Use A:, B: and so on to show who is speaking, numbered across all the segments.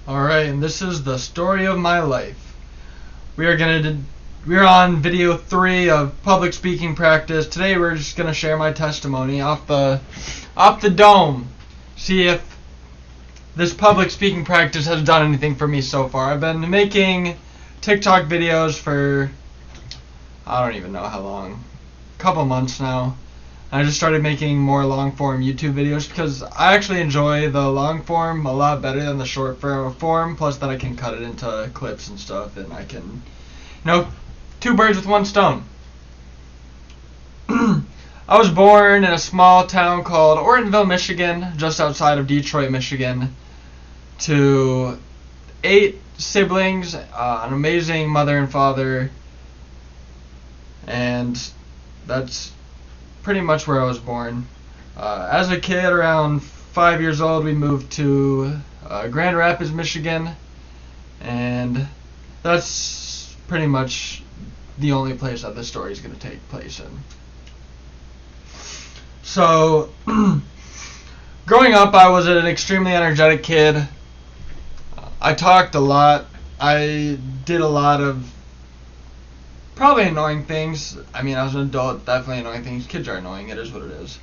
A: Alright, and this is the story of my life. We're on video 3 of public speaking practice. Today we're just gonna share my testimony off the dome. See if this public speaking practice has done anything for me so far. I've been making TikTok videos for I don't even know how long. A couple months now. I just started making more long form YouTube videos because I actually enjoy the long form a lot better than the short form, plus that I can cut it into clips and stuff, and I can, two birds with one stone. I was born in a small town called Ortonville, Michigan, just outside of Detroit, Michigan, to 8 siblings, an amazing mother and father, and that's pretty much where I was born. As a kid, around 5 years old, we moved to Grand Rapids, Michigan, and that's pretty much the only place that this story is going to take place in. So, growing up, I was an extremely energetic kid. I talked a lot. I did a lot of probably annoying things. I mean, I was an adult, definitely annoying things. Kids are annoying, it is what it is.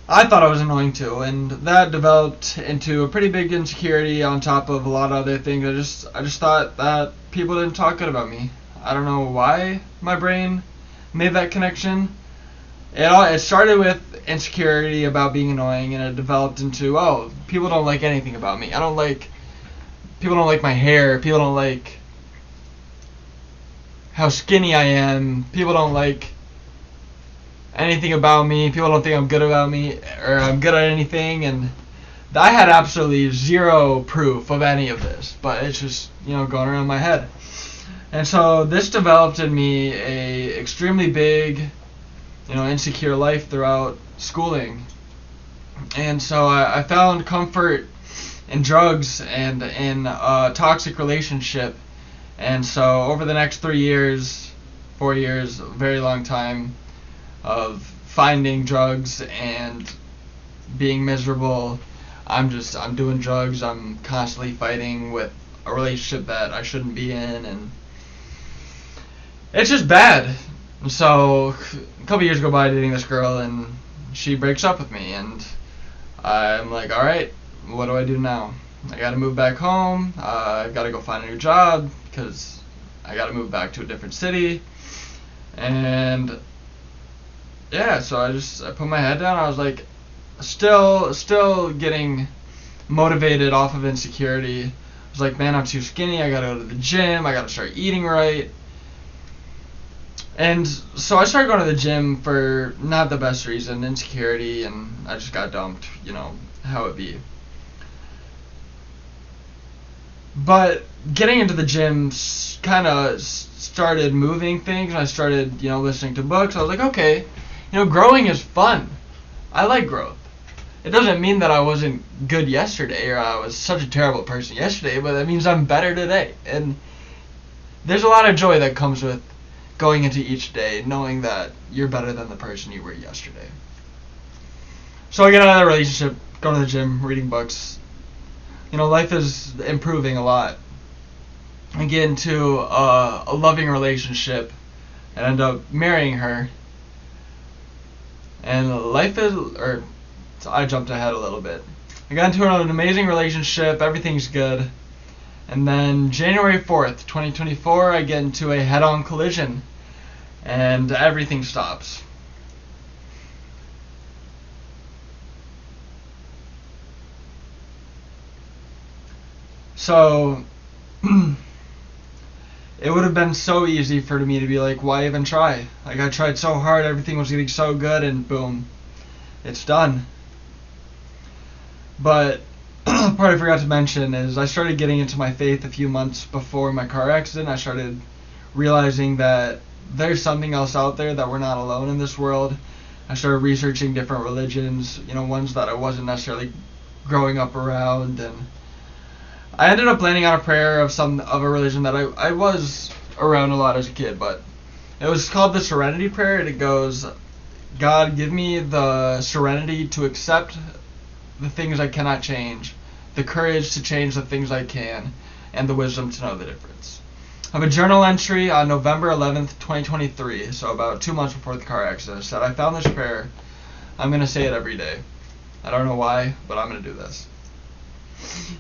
A: I thought I was annoying too, and that developed into a pretty big insecurity on top of a lot of other things. I just thought that people didn't talk good about me. I don't know why my brain made that connection. It started with insecurity about being annoying, and it developed into, people don't like anything about me. People don't like my hair, people don't like how skinny I am, people don't like anything about me, people don't think I'm good about me, or I'm good at anything, and I had absolutely zero proof of any of this, but it's just, going around my head. And so this developed in me a extremely big, insecure life throughout schooling. And so I found comfort in drugs and in a toxic relationship. And so over the next 4 years, a very long time of finding drugs and being miserable, I'm doing drugs, I'm constantly fighting with a relationship that I shouldn't be in, and it's just bad. So a couple years go by dating this girl, and she breaks up with me, and I'm like, alright, what do I do now? I gotta move back home, I've gotta go find a new job, because I gotta move back to a different city. And yeah, so I put my head down. I was like, still getting motivated off of insecurity. I was like, man, I'm too skinny, I gotta go to the gym, I gotta start eating right. And so I started going to the gym for not the best reason, insecurity, and I just got dumped, how it be. But getting into the gym kind of started moving things. I started, listening to books. I was like, okay, growing is fun. I like growth. It doesn't mean that I wasn't good yesterday or I was such a terrible person yesterday, but that means I'm better today. And there's a lot of joy that comes with going into each day knowing that you're better than the person you were yesterday. So I get out of the relationship, going to the gym, reading books. Life is improving a lot. I get into a loving relationship and end up marrying her. And I jumped ahead a little bit. I got into an amazing relationship, everything's good. And then January 4th, 2024, I get into a head-on collision and everything stops. So, it would have been so easy for me to be like, why even try? Like, I tried so hard, everything was getting so good, and boom, it's done. But, part I forgot to mention is I started getting into my faith a few months before my car accident. I started realizing that there's something else out there, that we're not alone in this world. I started researching different religions, ones that I wasn't necessarily growing up around, and I ended up landing on a prayer of a religion that I was around a lot as a kid, but it was called the Serenity Prayer, and it goes, God, give me the serenity to accept the things I cannot change, the courage to change the things I can, and the wisdom to know the difference. I have a journal entry on November 11th, 2023, so about 2 months before the car accident. I said, I found this prayer. I'm going to say it every day. I don't know why, but I'm going to do this.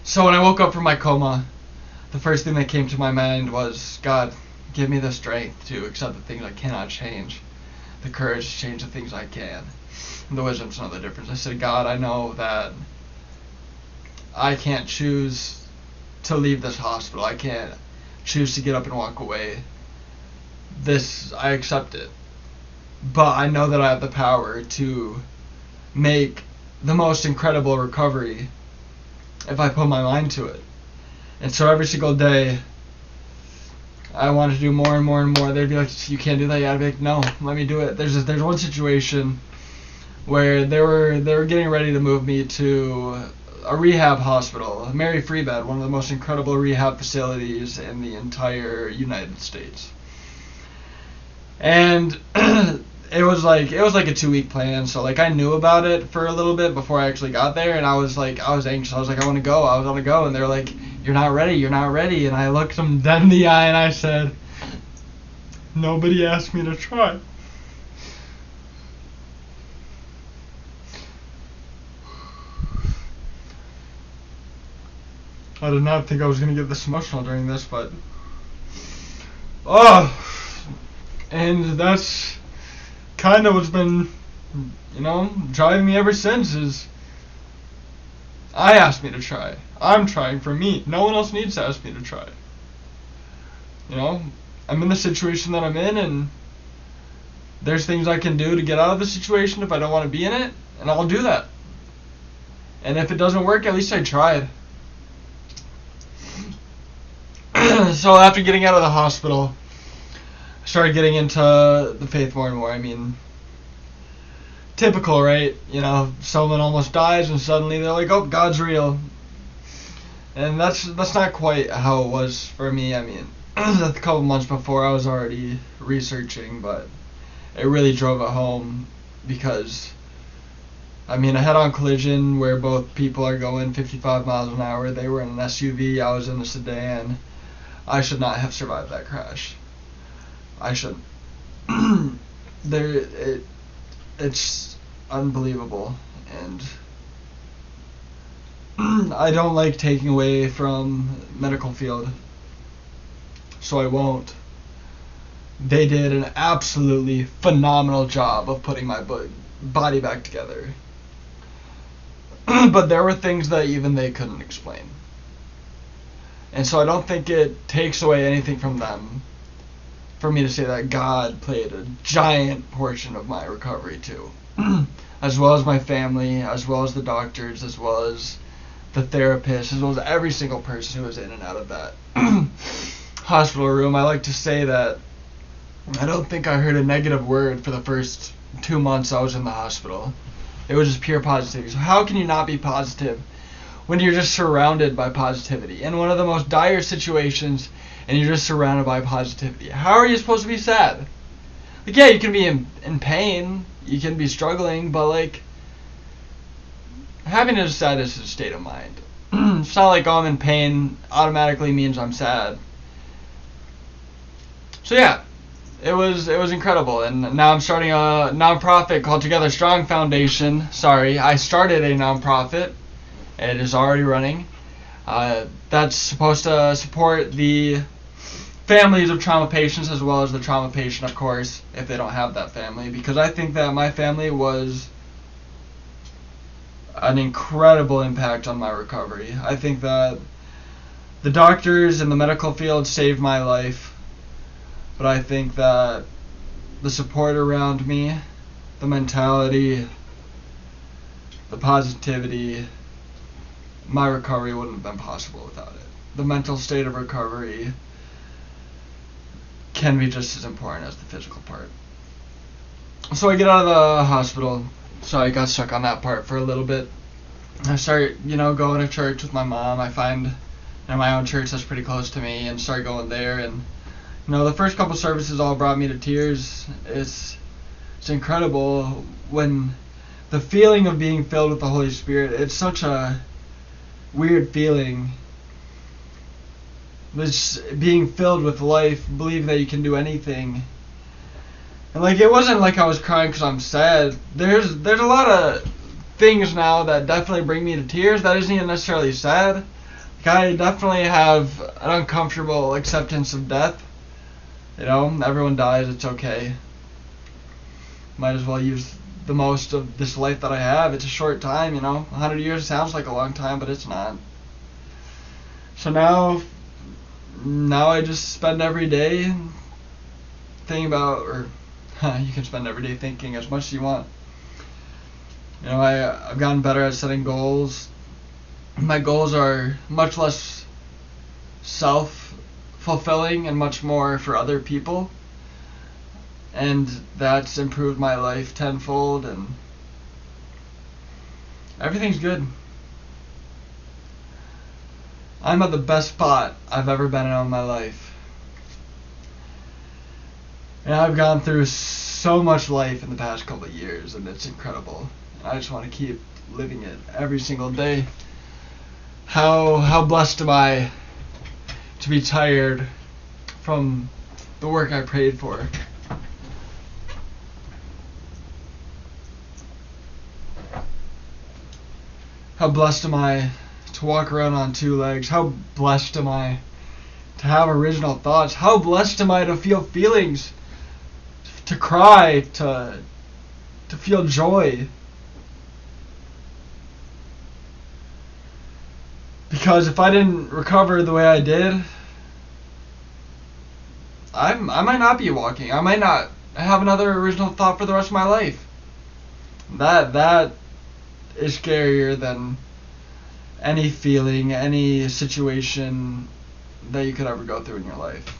A: So when I woke up from my coma, the first thing that came to my mind was, God, give me the strength to accept the things I cannot change, the courage to change the things I can, and the wisdom to know the difference. I said, God, I know that I can't choose to leave this hospital. I can't choose to get up and walk away. This, I accept it. But I know that I have the power to make the most incredible recovery if I put my mind to it. And so every single day, I wanted to do more and more and more. They'd be like, you can't do that yet. I'd be like, no, let me do it. There's one situation where they were getting ready to move me to a rehab hospital, Mary Free Bed, one of the most incredible rehab facilities in the entire United States. And it was like a 2-week plan, so like I knew about it for a little bit before I actually got there, and I was anxious. I was like, I want to go, and they were like, you're not ready, and I looked them dead in the eye and I said, nobody asked me to try. I did not think I was going to get this emotional during this, but and that's kind of what's been, driving me ever since. Is I asked me to try. I'm trying for me. No one else needs to ask me to try. I'm in the situation that I'm in, and there's things I can do to get out of the situation if I don't want to be in it, and I'll do that. And if it doesn't work, at least I tried. So after getting out of the hospital, I started getting into the faith more and more. I mean, typical, right? Someone almost dies and suddenly they're like, oh, God's real. And that's not quite how it was for me. I mean, a couple months before I was already researching, but it really drove it home because, I mean, a head-on collision where both people are going 55 miles an hour. They were in an SUV, I was in a sedan. I should not have survived that crash. I shouldn't. It's unbelievable, and I don't like taking away from medical field, so I won't. They did an absolutely phenomenal job of putting my body back together. But there were things that even they couldn't explain. And so I don't think it takes away anything from them for me to say that God played a giant portion of my recovery too. As well as my family, as well as the doctors, as well as the therapist, as well as every single person who was in and out of that hospital room. I like to say that I don't think I heard a negative word for the first 2 months I was in the hospital. It was just pure positivity. So how can you not be positive when you're just surrounded by positivity? In one of the most dire situations, and you're just surrounded by positivity. How are you supposed to be sad? Like, yeah, you can be in pain, you can be struggling, but like, having a sadness is a state of mind. It's not like, oh, I'm in pain automatically means I'm sad. So yeah, it was incredible, and now I'm starting a nonprofit called Together Strong Foundation. I started a nonprofit. It is already running. That's supposed to support the families of trauma patients as well as the trauma patient, of course, if they don't have that family. Because I think that my family was an incredible impact on my recovery. I think that the doctors in the medical field saved my life. But I think that the support around me, the mentality, the positivity, my recovery wouldn't have been possible without it. The mental state of recovery can be just as important as the physical part. So I get out of the hospital. So I got stuck on that part for a little bit. I start, going to church with my mom. I find my own church that's pretty close to me and start going there. And the first couple services all brought me to tears. It's incredible when the feeling of being filled with the Holy Spirit. It's such a weird feeling. Was being filled with life, believe that you can do anything. And like, it wasn't like I was crying because I'm sad. There's a lot of things now that definitely bring me to tears that isn't even necessarily sad. Like, I definitely have an uncomfortable acceptance of death. You know, everyone dies, it's okay. Might as well use the most of this life that I have. It's a short time, you know. 100 years sounds like a long time, but it's not. So now I just spend every day thinking about, or you can spend every day thinking as much as you want. You know, I've gotten better at setting goals. My goals are much less self-fulfilling and much more for other people. And that's improved my life tenfold, and everything's good. I'm at the best spot I've ever been in all my life. And I've gone through so much life in the past couple of years, and it's incredible. And I just want to keep living it every single day. How blessed am I to be tired from the work I prayed for. How blessed am I to walk around on two legs? How blessed am I to have original thoughts? How blessed am I to feel feelings? To cry, to feel joy. Because if I didn't recover the way I did, I might not be walking. I might not have another original thought for the rest of my life. That is scarier than any feeling, any situation that you could ever go through in your life.